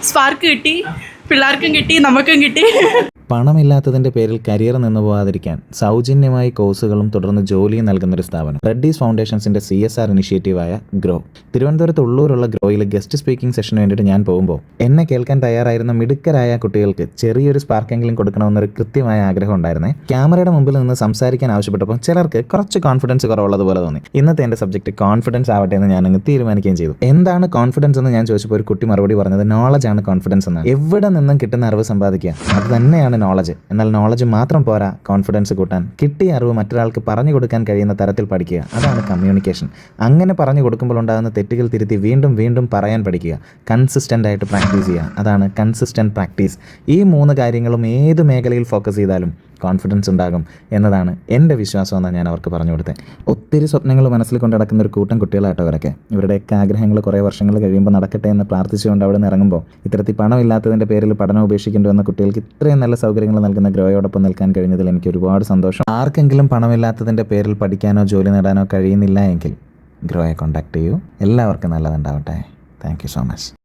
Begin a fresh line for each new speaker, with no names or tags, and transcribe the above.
Spark കിട്ടി, പിള്ളേർക്കും കിട്ടി, നമുക്കും കിട്ടി.
പണമില്ലാത്തതിൻ്റെ പേരിൽ കരിയർ നിന്ന് പോകാതിരിക്കാൻ സൗജന്യമായി കോഴ്സുകളും തുടർന്ന് ജോലിയും നൽകുന്നൊരു സ്ഥാപനം റെഡ്ഡീസ് ഫൗണ്ടേഷൻസിൻ്റെ CSR ഇനിഷ്യേറ്റീവായ ഗ്രോ. തിരുവനന്തപുരത്ത് ഉള്ളൂരുള്ള ഗ്രോയിൽ ഗസ്റ്റ് സ്പീക്കിംഗ് സെഷന് വേണ്ടിയിട്ട് ഞാൻ പോകുമ്പോൾ എന്നെ കേൾക്കാൻ തയ്യാറായിരുന്ന മിടുക്കരായ കുട്ടികൾക്ക് ചെറിയൊരു സ്പാർക്കെങ്കിലും കൊടുക്കണമെന്നൊരു കൃത്യമായ ആഗ്രഹം ഉണ്ടായിരുന്നേ. ക്യാമറയുടെ മുമ്പിൽ നിന്ന് സംസാരിക്കാൻ ആവശ്യപ്പെട്ടപ്പോൾ ചിലർക്ക് കുറച്ച് കോൺഫിഡൻസ് കുറവുള്ളതുപോലെ തോന്നി. ഇന്നത്തെ എൻ്റെ സബ്ജക്റ്റ് കോൺഫിഡൻസ് ആവട്ടെ എന്ന് ഞാനങ്ങ് തീരുമാനിക്കുകയും ചെയ്തു. എന്താണ് കോൺഫിഡൻസ് എന്ന് ഞാൻ ചോദിച്ചപ്പോൾ ഒരു കുട്ടി മറുപടി പറഞ്ഞത് നോളജ് ആണ് കോൺഫിഡൻസ് എന്നാണ്. എവിടെ നിന്നും കിട്ടുന്ന അറിവ് സമ്പാദിക്കുക, അത് തന്നെയാണ് നോളജ്. എന്നാൽ നോളജ് മാത്രം പോരാ കോൺഫിഡൻസ് കൂട്ടാൻ. കിട്ടിയ അറിവ് മറ്റൊരാൾക്ക് പറഞ്ഞു കൊടുക്കാൻ കഴിയുന്ന തരത്തിൽ പഠിക്കുക, അതാണ് കമ്മ്യൂണിക്കേഷൻ. അങ്ങനെ പറഞ്ഞു കൊടുക്കുമ്പോൾ ഉണ്ടാകുന്ന തെറ്റുകൾ തിരുത്തി വീണ്ടും വീണ്ടും പറയാൻ പഠിക്കുക. കൺസിസ്റ്റൻ്റ് ആയിട്ട് പ്രാക്ടീസ് ചെയ്യുക, അതാണ് കൺസിസ്റ്റൻ്റ് പ്രാക്ടീസ്. ഈ 3 കാര്യങ്ങളും ഏത് മേഖലയിൽ ഫോക്കസ് ചെയ്താലും കോൺഫിഡൻസ് ഉണ്ടാകും എന്നതാണ് എൻ്റെ വിശ്വാസമെന്നാണ് ഞാൻ അവർക്ക് പറഞ്ഞു കൊടുത്തത്. ഒത്തിരി സ്വപ്നങ്ങൾ മനസ്സിൽ കൊണ്ട് നടക്കുന്ന ഒരു കൂട്ടം കുട്ടികളാട്ടോ അവരൊക്കെ. ഇവരുടെയൊക്കെ ആഗ്രഹങ്ങൾ കുറേ വർഷങ്ങൾ കഴിയുമ്പോൾ നടക്കട്ടെ എന്ന് പ്രാർത്ഥിച്ചുകൊണ്ട് അവിടെ നിന്ന് ഇറങ്ങുമ്പോൾ ഇത്തരത്തിൽ പണമില്ലാത്തതിൻ്റെ പേരിൽ പഠനം ഉപേക്ഷിക്കേണ്ടി വന്ന കുട്ടികൾക്ക് ഇത്രയും നല്ല സൗകര്യങ്ങൾ നൽകുന്ന ഗ്രോയോടൊപ്പം നിൽക്കാൻ കഴിഞ്ഞതിൽ എനിക്ക് ഒരുപാട് സന്തോഷം. ആർക്കെങ്കിലും പണമില്ലാത്തതിൻ്റെ പേരിൽ പഠിക്കാനോ ജോലി നേടാനോ കഴിയുന്നില്ല എങ്കിൽ ഗ്രോയെ കോൺടാക്ട് ചെയ്യൂ. എല്ലാവർക്കും നല്ലതുണ്ടാവട്ടെ. Thank you so much.